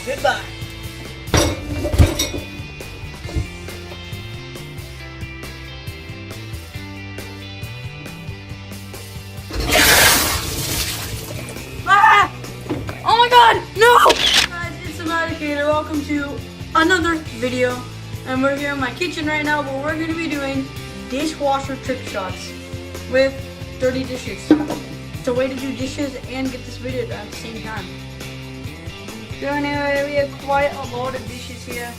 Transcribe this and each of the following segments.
Goodbye. Ah! Oh my god, no! Guys, it's Eradicator. Welcome to another video. And we're here in my kitchen right now, but we're going to be doing dishwasher trick shots with dirty dishes. It's a way to do dishes and get this video done at the same time. So anyway, we have quite a lot of dishes here,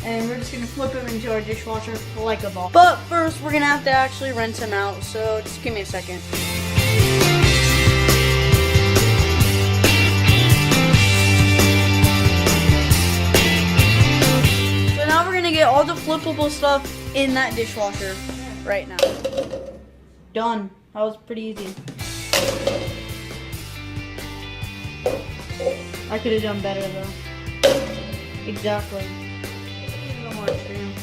and we're just going to flip them into our dishwasher like a ball. But first, we're going to have to actually rinse them out, so just give me a second. So now we're going to get all the flippable stuff in that dishwasher right now. Done. That was pretty easy. I could have done better though. Exactly. A little more extreme.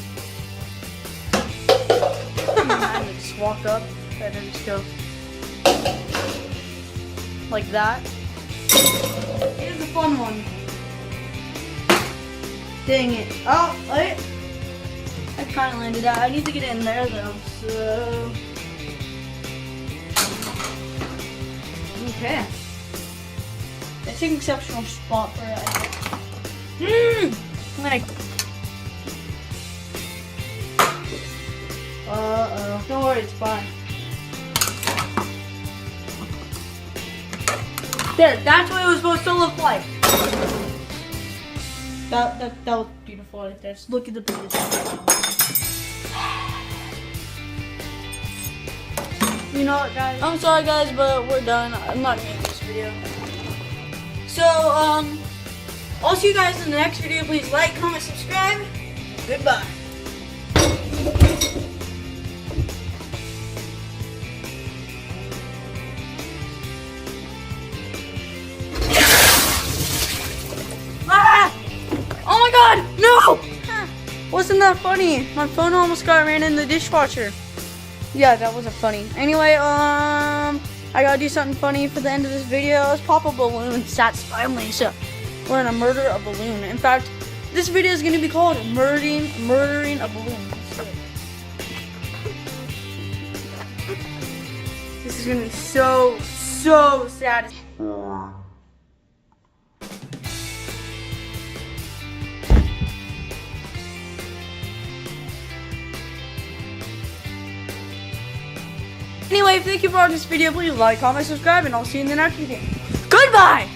I just walk up and then just go like that. Here's a fun one. Dang it. Oh, wait. I kind of landed out. I need to get in there though, so. Okay. That's an exceptional spot for it. I'm gonna. Uh-oh. Don't worry, it's fine. There, that's what it was supposed to look like. That was beautiful right there. Just look at the pictures. You know what, guys? I'm sorry, guys, but we're done. I'm not gonna make this video. So, I'll see you guys in the next video. Please like, comment, subscribe. Goodbye. Ah! Oh my god, no! Wasn't that funny? My phone almost got ran in the dishwasher. Yeah, that wasn't funny. Anyway, I gotta do something funny for the end of this video. Let's pop a balloon, satisfy Lisa. We're gonna murder a balloon. In fact, this video is gonna be called murdering a balloon. This is gonna be so sad. Anyway, thank you for watching this video. Please like, comment, subscribe, and I'll see you in the next video. Goodbye!